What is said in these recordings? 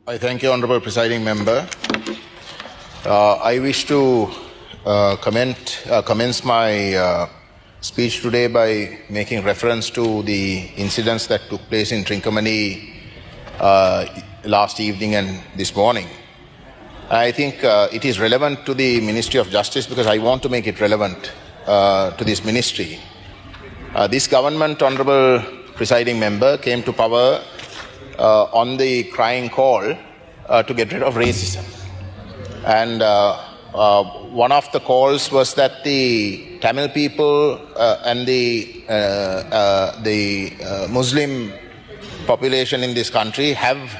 I thank you, Honourable Presiding Member. I wish to commence my speech today by making reference to the incidents that took place in Trincomalee last evening and this morning. I think it is relevant to the Ministry of Justice because I want to make it relevant to this ministry. This government, Honourable Presiding Member, came to power on the crying call to get rid of racism. And one of the calls was that the Tamil people and the Muslim population in this country have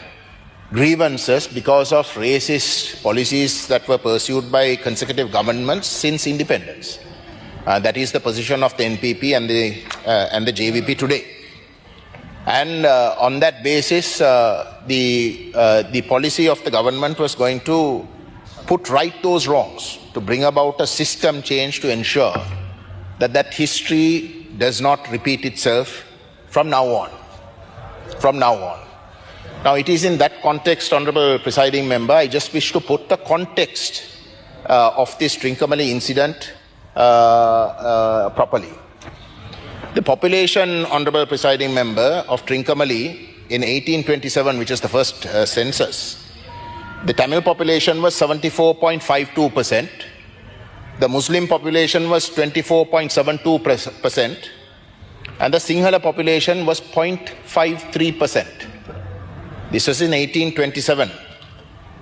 grievances because of racist policies that were pursued by consecutive governments since independence. That is the position of the NPP and the JVP today. And on that basis, the policy of the government was going to put right those wrongs, to bring about a system change to ensure that that history does not repeat itself from now on. Now, it is in that context, Honourable Presiding Member, I just wish to put the context of this Trincomalee incident properly. The population, Honourable Presiding Member, of Trincomalee in 1827, which is the first census, the Tamil population was 74.52%, the Muslim population was 24.72%, and the Sinhala population was 0.53%. This was in 1827.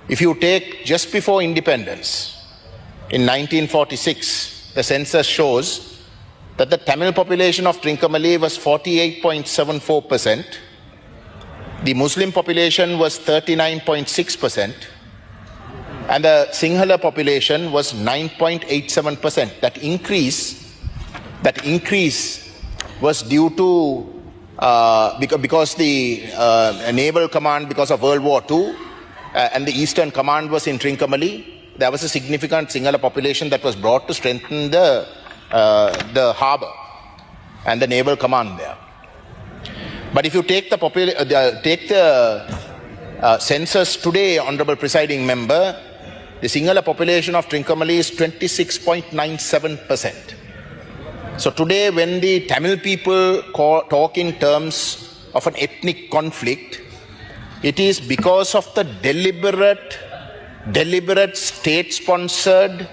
If you take just before independence, in 1946, the census shows that the Tamil population of Trincomalee was 48.74%, the Muslim population was 39.6%, and the Sinhala population was 9.87%. That increase was due to because the Naval Command, because of World War II, and the Eastern Command was in Trincomalee, there was a significant Sinhala population that was brought to strengthen the harbour and the Naval Command there. But if you take the census today, Honourable Presiding Member, the Sinhala population of Trincomalee is 26.97%. So today, when the Tamil people talk in terms of an ethnic conflict, it is because of the deliberate state-sponsored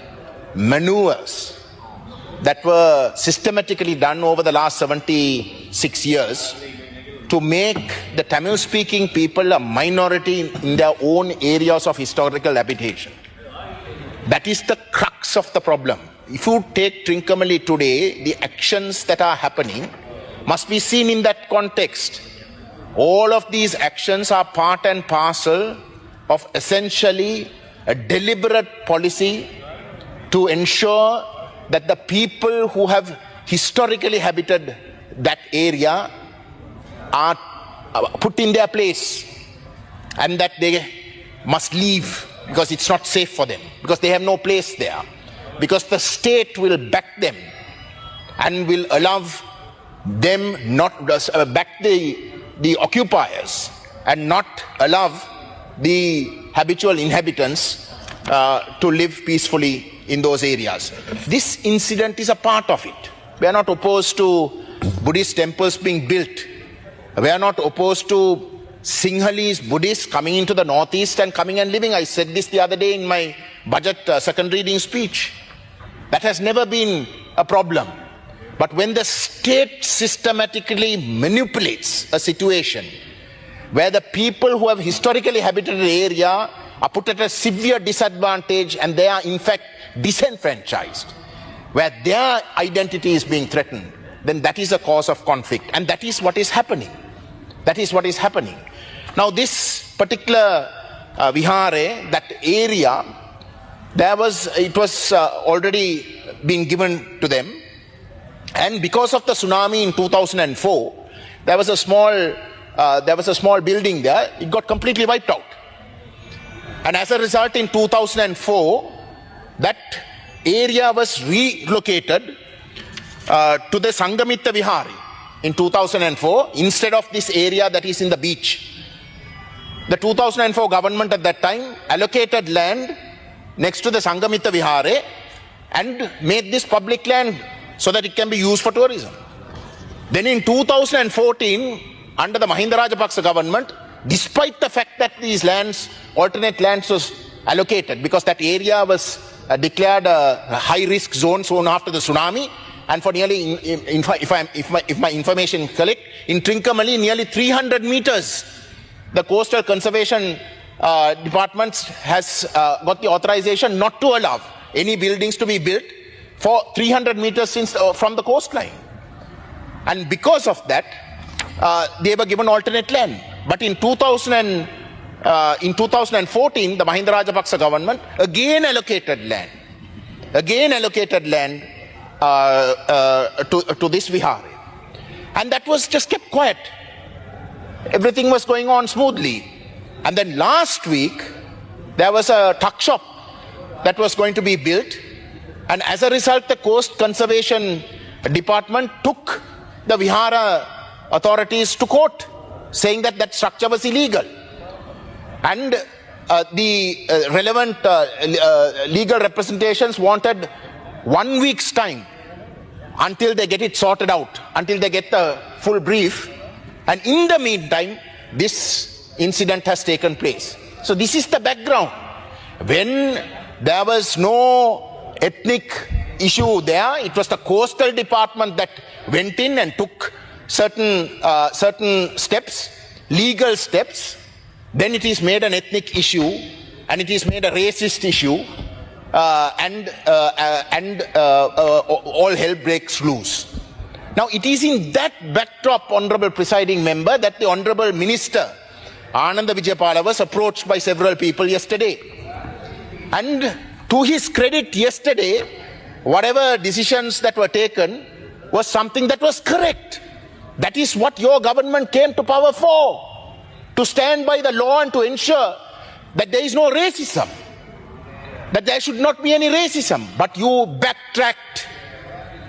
maneuvers that were systematically done over the last 76 years to make the Tamil-speaking people a minority in their own areas of historical habitation. That is the crux of the problem. If you take Trincomalee today, the actions that are happening must be seen in that context. All of these actions are part and parcel of essentially a deliberate policy to ensure that the people who have historically habited that area are put in their place and that they must leave because it's not safe for them, because they have no place there, because the state will back them and will allow them not back the occupiers and not allow the habitual inhabitants to live peacefully in those areas. This incident is a part of it. We are not opposed to Buddhist temples being built. We are not opposed to Sinhalese Buddhists coming into the Northeast and coming and living. I said this the other day in my budget second reading speech. That has never been a problem. But when the state systematically manipulates a situation where the people who have historically habited the area are put at a severe disadvantage and they are in fact disenfranchised, where their identity is being threatened, then that is a cause of conflict. And that is what is happening. Now this particular vihare, that area, it was already being given to them. And because of the tsunami in 2004, there was a small building there. It got completely wiped out. And as a result, in 2004, that area was relocated to the Sangamita Vihari in 2004 instead of this area that is in the beach. the 2004 government at that time allocated land next to the Sangamita Vihare and made this public land so that it can be used for tourism. Then in 2014, under the Mahinda Rajapaksa government, despite the fact that these lands, alternate lands was allocated because that area was declared a high-risk zone soon after the tsunami, and for nearly, if my information is correct, in Trincomalee, nearly 300 meters, the Coastal Conservation Department has got the authorization not to allow any buildings to be built for 300 meters from the coastline. And because of that, they were given alternate land. But in 2014, the Mahinda Rajapaksa government again allocated land to this vihara. And that was just kept quiet. Everything was going on smoothly. And then last week, there was a tuck shop that was going to be built. And as a result, the Coast Conservation Department took the vihara authorities to court, saying that that structure was illegal. And the relevant legal representations wanted 1 week's time until they get it sorted out, until they get the full brief. And in the meantime, this incident has taken place. So this is the background. When there was no ethnic issue there, it was the Coastal Department that went in and took certain steps, legal steps. Then it is made an ethnic issue, and it is made a racist issue, and all hell breaks loose. Now it is in that backdrop, Honourable Presiding Member, that the Honourable Minister Ananda Vijayapala was approached by several people yesterday. And to his credit, yesterday, whatever decisions that were taken was something that was correct. That is what your government came to power for. To stand by the law and to ensure that there is no racism. That there should not be any racism. But you backtracked.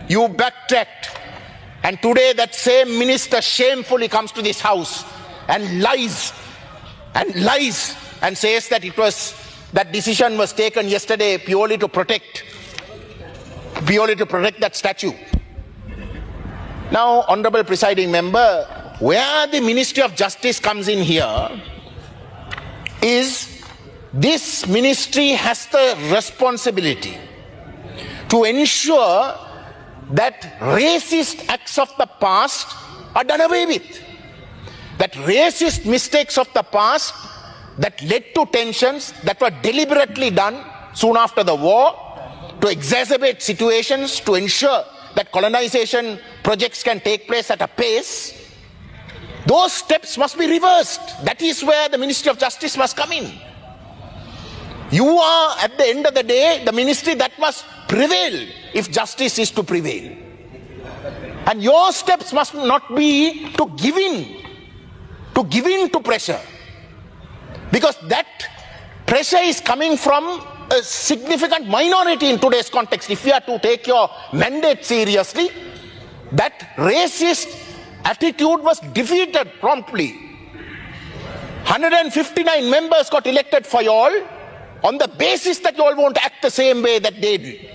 You backtracked. And today that same minister shamefully comes to this house and lies and says that that decision was taken yesterday purely to protect that statue. Now, Honourable Presiding Member, where the Ministry of Justice comes in here is this ministry has the responsibility to ensure that racist acts of the past are done away with. That racist mistakes of the past that led to tensions that were deliberately done soon after the war to exacerbate situations, to ensure that colonization projects can take place at a pace, those steps must be reversed. That is where the Ministry of Justice must come in. You are, at the end of the day, the ministry that must prevail if justice is to prevail. And your steps must not be to give in to pressure. Because that pressure is coming from a significant minority in today's context. If you are to take your mandate seriously, that racist attitude was defeated promptly. 159 members got elected for you all on the basis that you all won't act the same way that they did.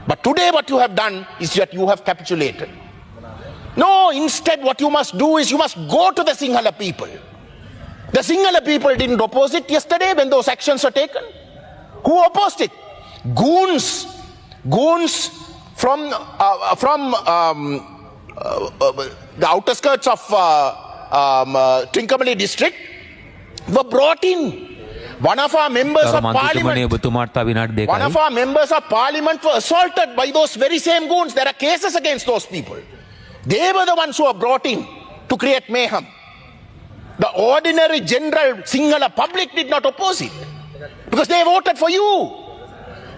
But today what you have done is that you have capitulated. No, instead what you must do is you must go to the Sinhala people. The Sinhala people didn't oppose it yesterday when those actions were taken. Who opposed it? Goons from the outer skirts of Trincomalee district were brought in. One of our members of parliament were assaulted by those very same goons. There are cases against those people. They were the ones who were brought in to create mayhem. The ordinary general Sinhala public did not oppose it because they voted for you.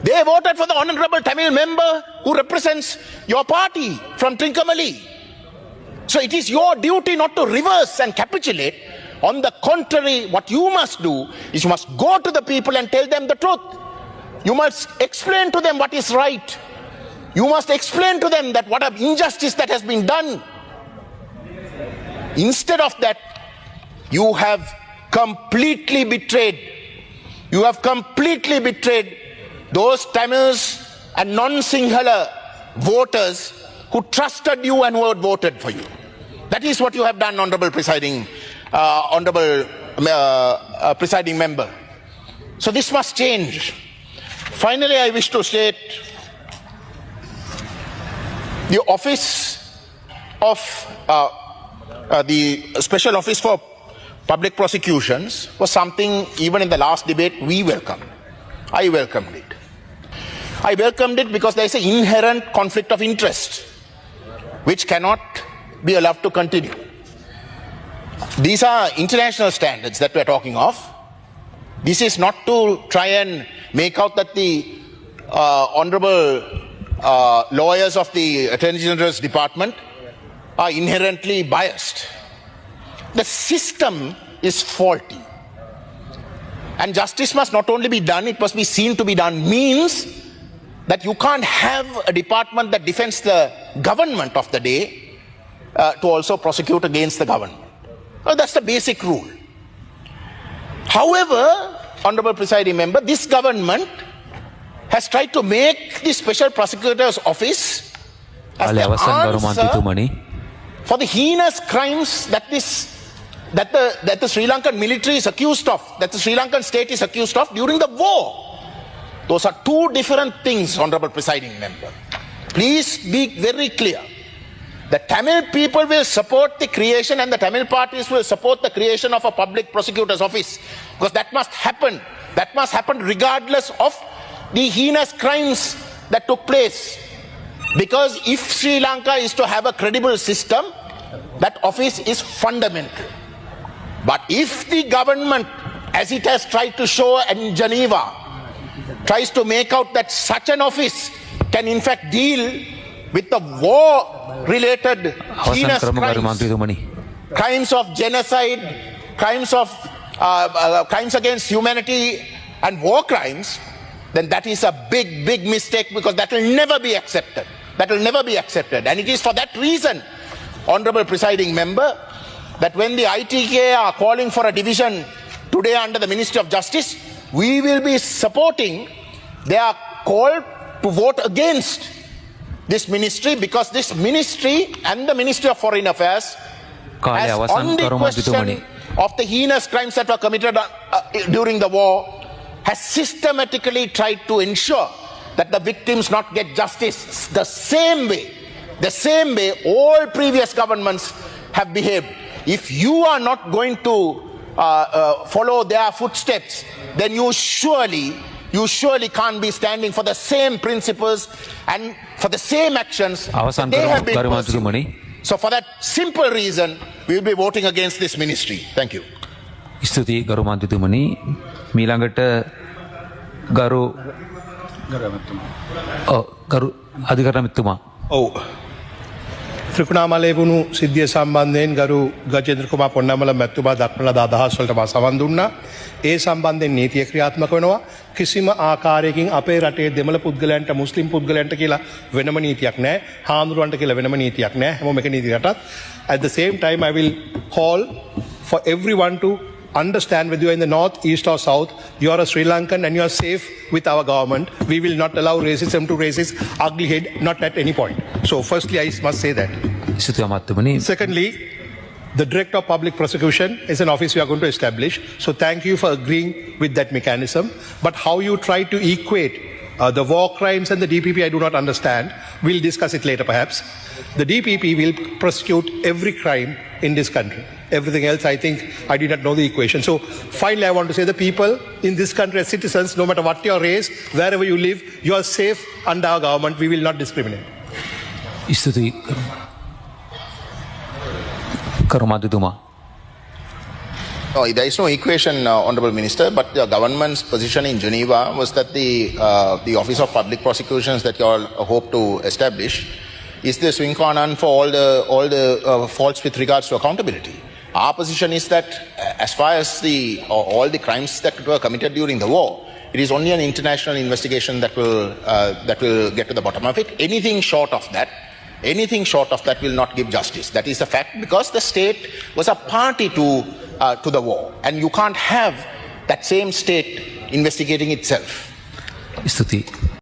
They voted for the honourable Tamil member who represents your party from Trincomalee. So it is your duty not to reverse and capitulate. On the contrary, what you must do is you must go to the people and tell them the truth. You must explain to them what is right. You must explain to them that what an injustice that has been done. Instead of that, you have completely betrayed. You have completely betrayed those Tamils and non-Sinhala voters who trusted you and who had voted for you. That is what you have done, Honorable Presiding Member. So this must change. Finally, I wish to state the office of the Special Office for Public Prosecutions was something, even in the last debate, we welcomed. I welcomed it. I welcomed it because there is an inherent conflict of interest which cannot be allowed to continue. These are international standards that we are talking of. This is not to try and make out that the honorable lawyers of the Attorney General's Department are inherently biased. The system is faulty. And justice must not only be done, it must be seen to be done, means that you can't have a department that defends the government of the day to also prosecute against the government. Well, that's the basic rule. However, Honorable Presiding Member, this government has tried to make the Special Prosecutor's Office as the answer for the heinous crimes that the Sri Lankan military is accused of, that the Sri Lankan state is accused of during the war. Those are two different things, Honorable Presiding Member. Please be very clear. The Tamil people will support the creation and the Tamil parties will support the creation of a public prosecutor's office, because that must happen. That must happen regardless of the heinous crimes that took place. Because if Sri Lanka is to have a credible system, that office is fundamental. But if the government, as it has tried to show in Geneva, tries to make out that such an office can in fact deal with the war-related heinous crimes of genocide, crimes against humanity and war crimes, then that is a big, big mistake, because that will never be accepted. That will never be accepted. And it is for that reason, Honorable Presiding Member, that when the ITK are calling for a division today under the Ministry of Justice, we will be supporting their call to vote against this ministry, because this ministry and the Ministry of Foreign Affairs has, on the question of the heinous crimes that were committed during the war, has systematically tried to ensure that the victims not get justice the same way all previous governments have behaved. If you are not going to follow their footsteps, then you surely can't be standing for the same principles and for the same actions that they have been pursuing. So for that simple reason, we will be voting against this ministry. Thank you. ස්තුතියි ගරු මන්ත්‍රීතුමනි. මීළඟට ගරු අධිකරණමැතිතුමා. ඔව්. ත්‍රිකුණාමලයේ වුණු සිද්ධිය සම්බන්ධයෙන් ගරු ගජේන්ද්‍රකුමාර පොන්නම්බලම් මැතිතුමා දක්වන අදහස් වලට මම සවන් දුන්නා. ඒ සම්බන්ධයෙන් නීතිය ක්‍රියාත්මක වෙනවා. කිසිම ආකාරයකින් අපේ රටේ දෙමළ පුද්ගලයන්ට මුස්ලිම් පුද්ගලයන්ට කියලා වෙනම නීතියක් නැහැ. හාමුදුරුවන්ට කියලා වෙනම නීතියක් නැහැ. හැමෝම එක නීති රටක්. At the same time, I will call for everyone to understand, whether you are in the north, east or south, you are a Sri Lankan and you are safe with our government. We will not allow racism to raise its ugly head, not at any point. So firstly, I must say that. Secondly, the Director of Public Prosecution is an office we are going to establish. So thank you for agreeing with that mechanism. But how you try to equate the war crimes and the DPP, I do not understand. We'll discuss it later perhaps. The DPP will prosecute every crime in this country. Everything else, I think, I did not know the equation. So finally, I want to say the people in this country as citizens, no matter what your race, wherever you live, you are safe under our government. We will not discriminate. No, there is no equation, Honourable Minister, but the government's position in Geneva was that the Office of Public Prosecutions that you all hope to establish is the swing corner for all the faults with regards to accountability. Our position is that as far as all the crimes that were committed during the war, it is only an international investigation that will get to the bottom of it. Anything short of that will not give justice. That is a fact, because the state was a party to to the war. And you can't have that same state investigating itself. ස්තුතියි.